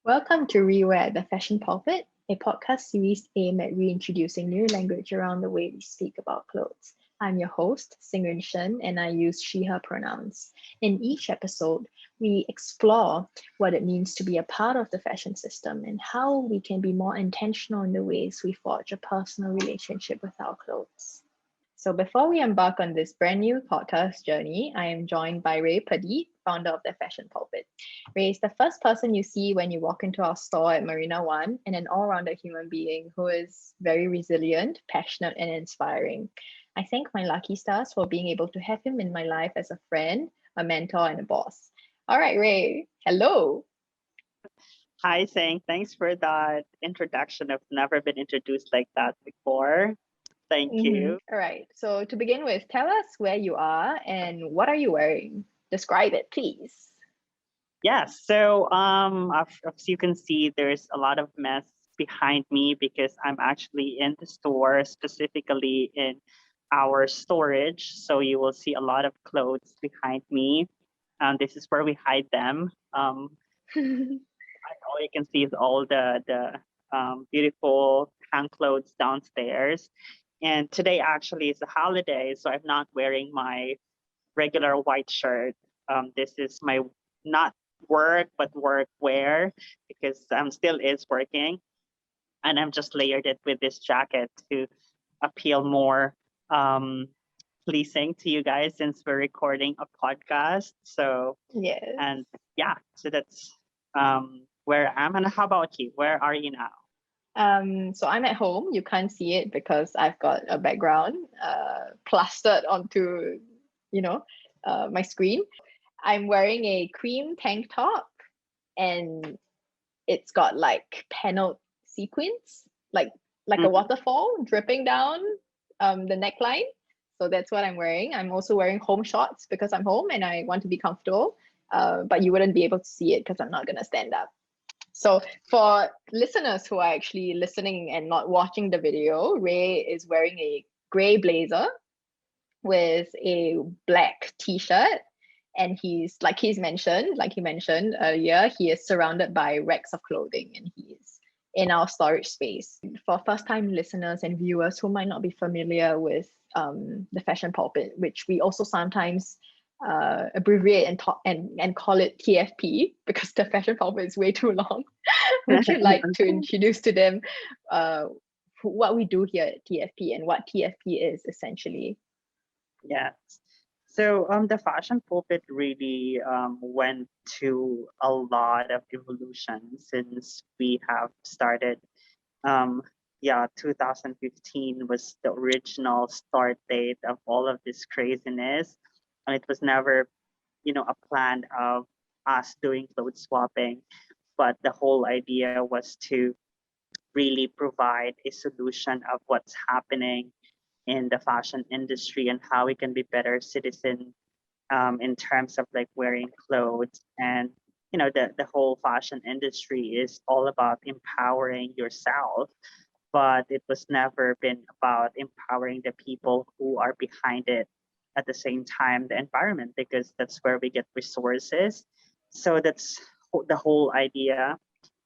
Welcome to Rewear, the Fashion Pulpit, a podcast series aimed at reintroducing new language around the way we speak about clothes. I'm your host, xingyun, and I use she/her pronouns. In each episode, we explore what it means to be a part of the fashion system and how we can be more intentional in the ways we forge a personal relationship with our clothes. So before we embark on this brand new podcast journey, I am joined by Raye Padit, founder of the Fashion Pulpit. Raye is the first person you see when you walk into our store at Marina One and an all-rounded human being who is very resilient, passionate, and inspiring. I thank my lucky stars for being able to have him in my life as a friend, a mentor, and a boss. All right, Raye, hello. Hi, Sang. Thanks for that introduction. I've never been introduced like that before. Thank you. All right, so to begin with, tell us where you are and what are you wearing? Describe it, please. Yes. So, as you can see, there's a lot of mess behind me because I'm actually in the store, specifically in our storage. So you will see a lot of clothes behind me. This is where we hide them. All you can see is all the beautiful hand clothes downstairs. And today actually is a holiday, so I'm not wearing my regular white shirt. This is my not work but work wear because I'm still is working, and I'm just layered it with this jacket to appeal more um, pleasing to you guys since we're recording a podcast. So Yes. and yeah, so that's where I am. And how about you? Where are you now? So I'm at home. You can't see it because I've got a background plastered onto, my screen. I'm wearing a cream tank top, and it's got like paneled sequins, like a Mhm. waterfall dripping down the neckline. So that's what I'm wearing. I'm also wearing home shorts because I'm home and I want to be comfortable. But you wouldn't be able to see it because I'm not gonna stand up. So for listeners who are actually listening and not watching the video, Raye is wearing a gray blazer with a black t-shirt. And like he mentioned earlier, he is surrounded by racks of clothing and he's in our storage space. For first-time listeners and viewers who might not be familiar with the Fashion Pulpit, which we also sometimes abbreviate and call it TFP because the Fashion Pulpit is way too long. Would you like to introduce to them uh, what we do here at TFP and what TFP is essentially? Yes. So the fashion pulpit really went to a lot of evolution since we have started. Um, yeah, 2015 was the original start date of all of this craziness, and it was never, a plan of us doing clothes swapping, but the whole idea was to really provide a solution of what's happening in the fashion industry and how we can be better citizen in terms of like wearing clothes. And the whole fashion industry is all about empowering yourself, but it was never been about empowering the people who are behind it, at the same time the environment, because that's where we get resources. So that's the whole idea.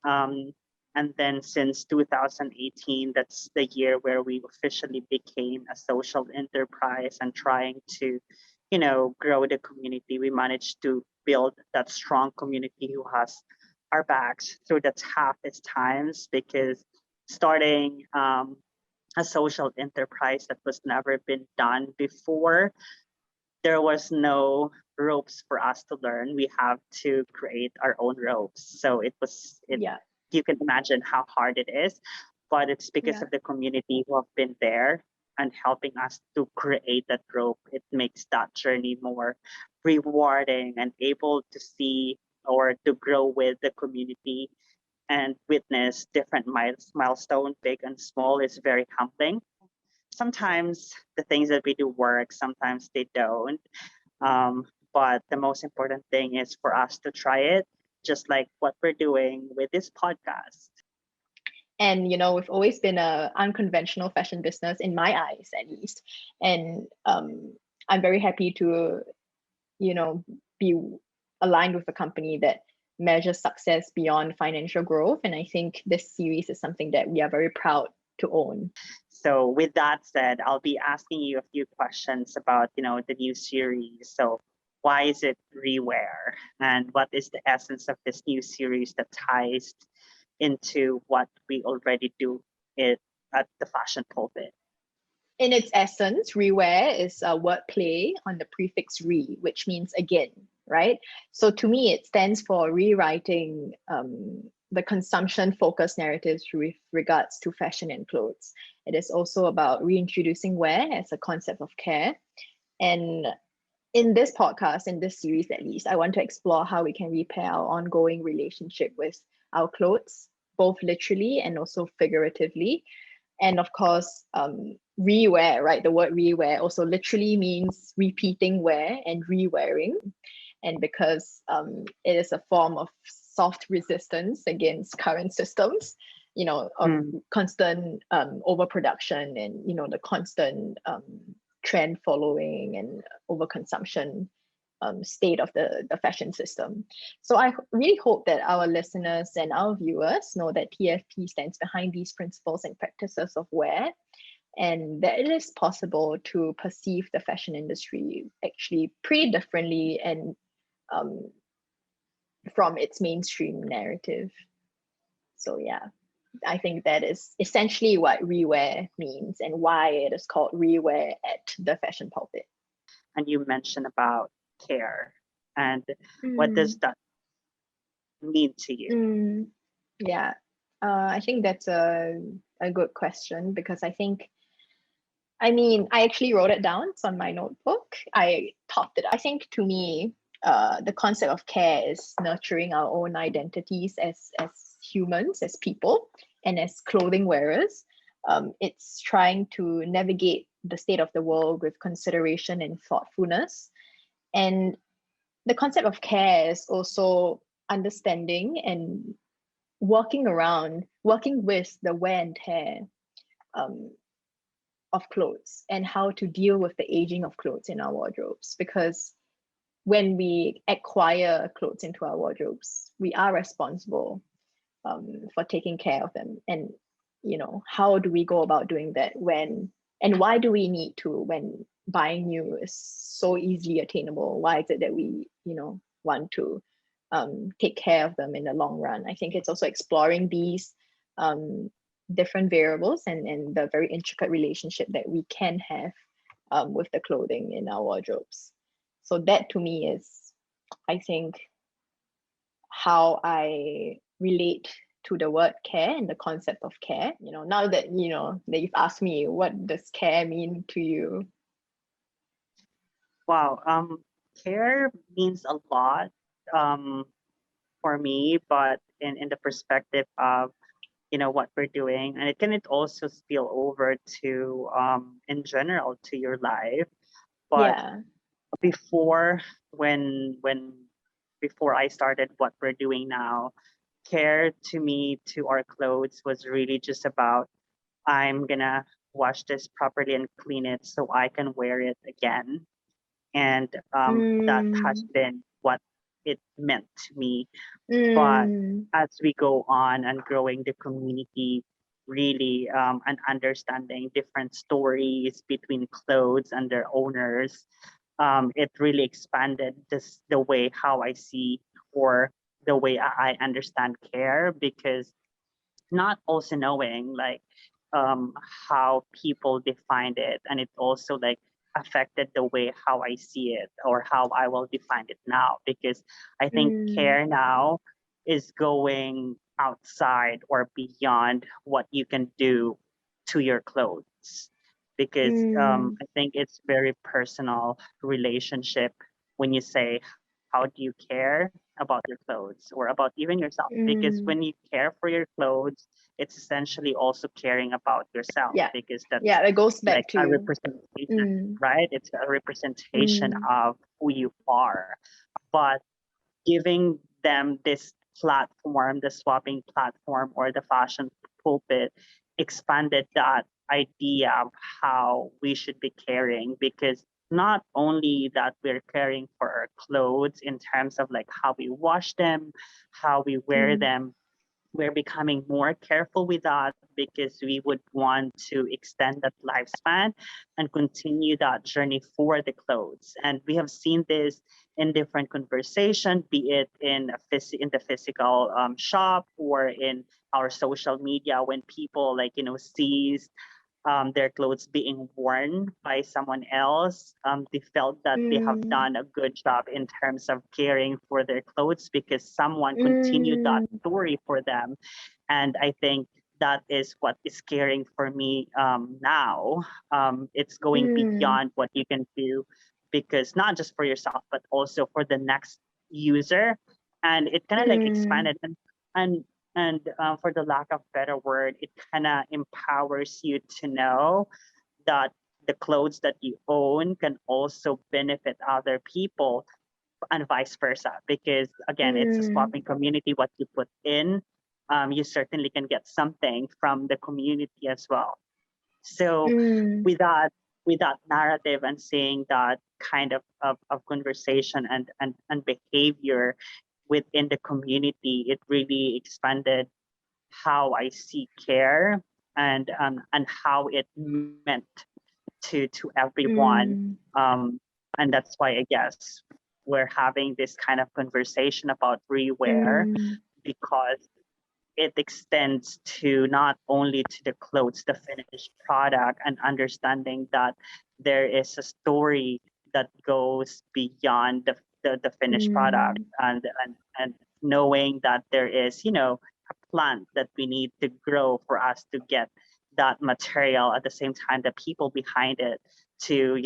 um, and then since 2018, that's the year where we officially became a social enterprise and trying to, grow the community. We managed to build that strong community who has our backs through the toughest times, because starting a social enterprise that was never been done before, there was no ropes for us to learn. We have to create our own ropes. So it Yeah, you can imagine how hard it is, but it's because yeah. of the community who have been there and helping us to create that rope. It makes that journey more rewarding and able to see or to grow with the community and witness different milestone, big and small, is very humbling. Sometimes the things that we do work, sometimes they don't. But the most important thing is for us to try it, just like what we're doing with this podcast. And we've always been a unconventional fashion business in my eyes, at least. And I'm very happy to, be aligned with a company that measure success beyond financial growth. And I think this series is something that we are very proud to own. So with that said, I'll be asking you a few questions about, the new series. So why is it rewear? And what is the essence of this new series that ties into what we already do at the Fashion Pulpit? In its essence, rewear is a wordplay on the prefix re, which means again, right? So to me, it stands for rewriting the consumption-focused narratives with regards to fashion and clothes. It is also about reintroducing wear as a concept of care. And in this podcast, in this series at least, I want to explore how we can repair our ongoing relationship with our clothes, both literally and also figuratively. And of course, rewear, right? The word rewear also literally means repeating wear and rewearing. And because it is a form of soft resistance against current systems, of constant overproduction and, the constant trend following and overconsumption state of the fashion system. So I really hope that our listeners and our viewers know that TFP stands behind these principles and practices of wear, and that it is possible to perceive the fashion industry actually pretty differently and from its mainstream narrative. So yeah, I think that is essentially what rewear means and why it is called rewear at the Fashion Pulpit. And you mentioned about care, and what does that mean to you? Yeah, I think that's a good question, because I actually wrote it down. It's on my notebook. I topped it. I think to me, the concept of care is nurturing our own identities as humans, as people, and as clothing wearers. It's trying to navigate the state of the world with consideration and thoughtfulness. And the concept of care is also understanding and working with the wear and tear of clothes and how to deal with the aging of clothes in our wardrobes. Because when we acquire clothes into our wardrobes, we are responsible for taking care of them. And how do we go about doing that and why do we need to, when buying new is so easily attainable? Why is it that we want to take care of them in the long run? I think it's also exploring these different variables and the very intricate relationship that we can have with the clothing in our wardrobes. So that to me is, I think, how I relate to the word care and the concept of care. Now that that you've asked me, what does care mean to you? Wow, care means a lot for me, but in the perspective of what we're doing, and it also spill over to in general to your life. But Yeah. before when before I started what we're doing now, care to me to our clothes was really just about, I'm gonna wash this properly and clean it so I can wear it again. And that has been what it meant to me. But as we go on and growing the community, really and understanding different stories between clothes and their owners, it really expanded the way how I see, or the way I understand care, because not also knowing like how people defined it, and it also like affected the way how I see it or how I will define it now, because I think care now is going outside or beyond what you can do to your clothes, because I think it's very personal relationship when you say how do you care about your clothes or about even yourself, because when you care for your clothes, it's essentially also caring about yourself, Yeah. because that's Yeah, it goes back like to a representation, right? It's a representation of who you are. But giving them this platform, the swapping platform or the fashion pulpit, expanded that idea of how we should be caring, because not only that we're caring for our clothes in terms of like how we wash them, how we wear Mm, them, we're becoming more careful with that because we would want to extend that lifespan and continue that journey for the clothes. And we have seen this in different conversation, be it in in the physical shop or in our social media when people like sees their clothes being worn by someone else. They felt that they have mm, done a good job in terms of caring for their clothes because someone continued that mm, story for them. And I think that is what is caring for me now. It's going mm, beyond what you can do because not just for yourself, but also for the next user. And it kind of like mm, expanded. And for the lack of better word, it kind of empowers you to know that the clothes that you own can also benefit other people and vice versa. Because again, it's a mm, swapping community. What you put in, you certainly can get something from the community as well. So mm, with that, with that narrative and seeing that kind of conversation and behavior within the community, it really expanded how I see care and how it meant to everyone. mm, And that's why I guess we're having this kind of conversation about rewear mm, because it extends to not only to the clothes, the finished product, and understanding that there is a story that goes beyond the finished product mm, and knowing that there is, a plant that we need to grow for us to get that material at the same time the people behind it to,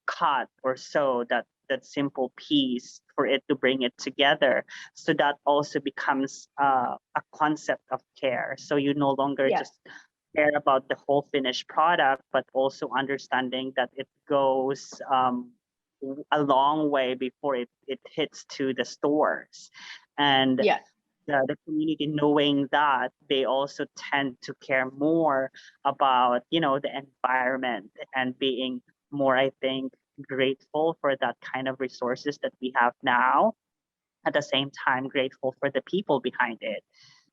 cut or sew that simple piece for it to bring it together. So that also becomes a concept of care. So you no longer yeah, just care about the whole finished product, but also understanding that it goes a long way before it hits to the stores. And yeah, the community knowing that they also tend to care more about the environment and being more, I think, grateful for that kind of resources that we have now, at the same time grateful for the people behind it.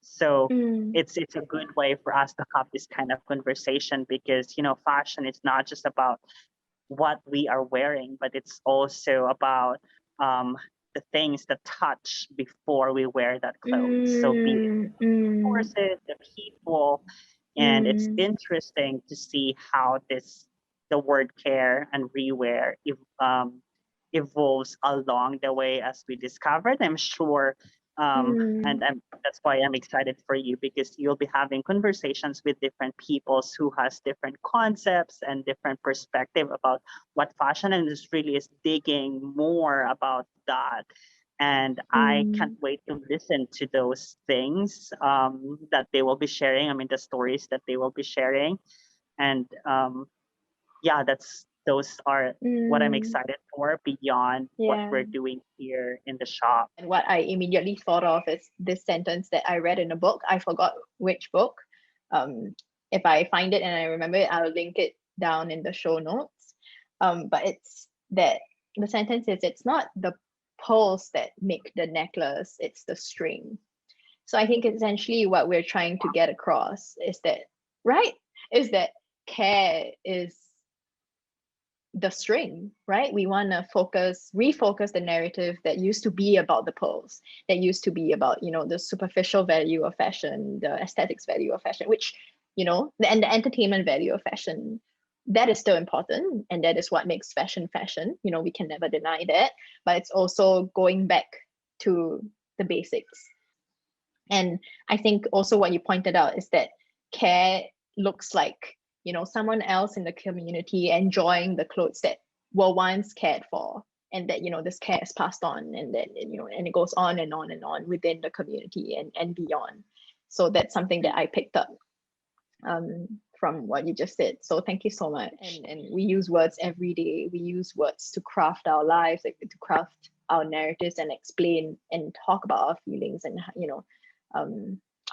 So mm, it's a good way for us to have this kind of conversation because fashion is not just about what we are wearing, but it's also about um, the things that touch before we wear that clothes. So be it mm, mm, horses, the people, and it's mm, interesting to see how the word care and rewear evolves along the way as we discovered. I'm sure, and mm, that's why I'm excited for you because you'll be having conversations with different peoples who has different concepts and different perspective about what fashion industry really is digging more about that. And I can't mm. wait to listen to those things that they will be sharing. I mean, the stories that they will be sharing, and yeah, those are what I'm Mm, excited for beyond what yeah. we're doing here in the shop. And what I immediately thought of is this sentence that I read in a book. I forgot which book. If I find it and I remember it, I'll link it down in the show notes. But it's that the sentence is it's not the pearls that make the necklace, it's the string. So I think essentially what we're trying to get across is that, right? Is that care is the string, right? We want to refocus the narrative that used to be about the pearls, that used to be about, the superficial value of fashion, the aesthetics value of fashion, which, and the entertainment value of fashion. That is still important. And that is what makes fashion fashion. We can never deny that. But it's also going back to the basics. And I think also what you pointed out is that care looks like, someone else in the community enjoying the clothes that were once cared for. And that, this care is passed on and that, and it goes on and on and on within the community and beyond. So that's something that I picked up from what you just said. So thank you so much. And we use words every day. We use words to craft our lives, like, to craft our narratives and explain and talk about our feelings and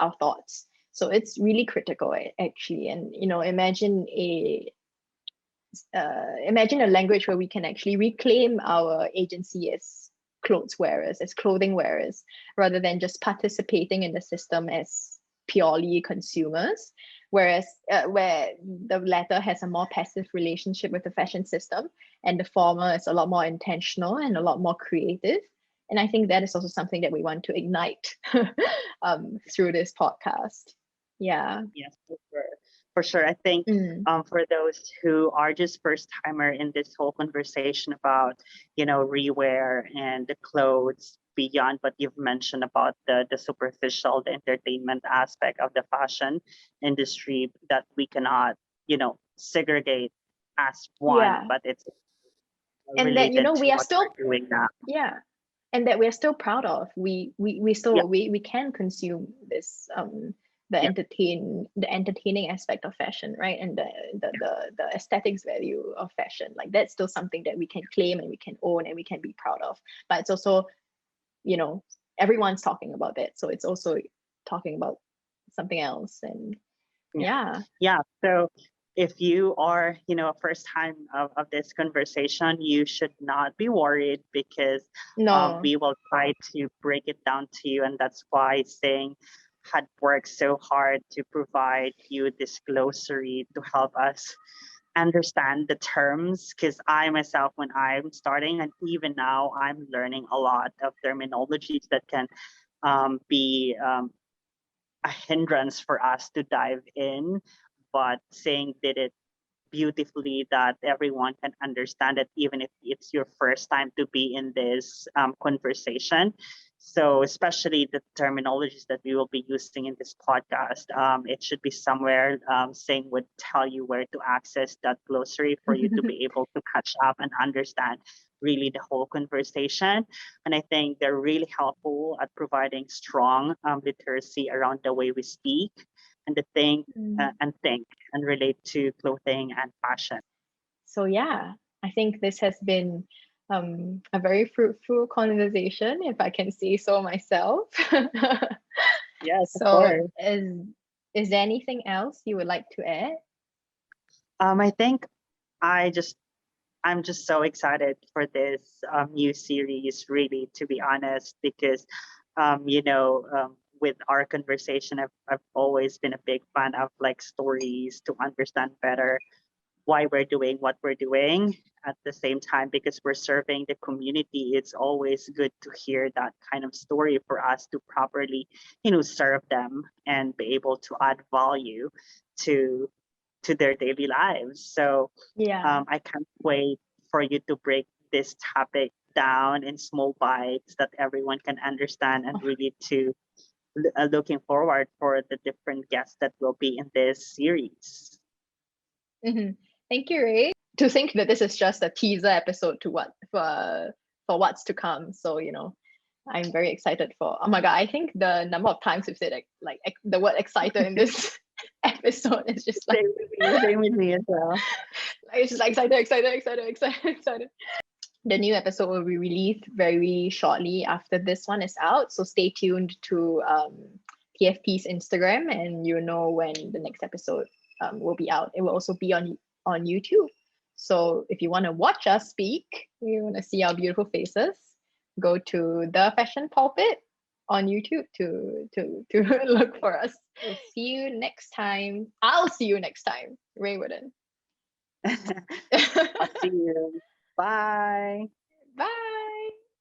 our thoughts. So it's really critical actually. And imagine imagine a language where we can actually reclaim our agency as clothes wearers, as clothing wearers, rather than just participating in the system as purely consumers. Whereas where the latter has a more passive relationship with the fashion system, and the former is a lot more intentional and a lot more creative. And I think that is also something that we want to ignite through this podcast. Yeah. Yes, for sure. For sure. I think for those who are just first timer in this whole conversation about, rewear and the clothes beyond what you've mentioned about the superficial, the entertainment aspect of the fashion industry, that we cannot, segregate as one, Yeah. but it's And that, related to we are what still, we're doing now. yeah, and that we're still proud of. We still we can consume this the entertaining aspect of fashion, right? And the aesthetics value of fashion. Like that's still something that we can claim and we can own and we can be proud of. But it's also, everyone's talking about that. So it's also talking about something else. And yeah. So if you are, a first time of this conversation, you should not be worried, because No. we will try to break it down to you. And that's why Sing had worked so hard to provide you this glossary to help us understand the terms, because I myself, when I'm starting, and even now, I'm learning a lot of terminologies that can be a hindrance for us to dive in, but Sing did it beautifully that everyone can understand it, even if it's your first time to be in this conversation. So especially the terminologies that we will be using in this podcast, it should be somewhere Sing would tell you where to access that glossary for you to be able to catch up and understand really the whole conversation. And I think they're really helpful at providing strong literacy around the way we speak and the think and relate to clothing and fashion. So yeah, I think this has been a very fruitful conversation, if I can say so myself. Yes, of So course. is there anything else you would like to add? I think I just I'm just so excited for this new series, really, to be honest, because with our conversation, I've always been a big fan of like stories to understand better why we're doing what we're doing. At the same time, because we're serving the community, it's always good to hear that kind of story for us to properly serve them and be able to add value to their daily lives. So Yeah. I can't wait for you to break this topic down in small bites that everyone can understand, and really to looking forward for the different guests that will be in this series. Thank you, Ray. To think that this is just a teaser episode to what for what's to come. So I'm very excited for. Oh my god! I think the number of times we've said like the word excited in this episode is just like Same with me as well. it's just like excited. The new episode will be released very shortly after this one is out. So stay tuned to PFP's Instagram, and you'll know when the next episode will be out. It will also be on YouTube. So if you want to watch us speak, you want to see our beautiful faces, go to the Fashion Pulpit on YouTube to look for us. We'll see you next time. I'll see you next time. Ray wouldn't. I'll see you. Bye. Bye.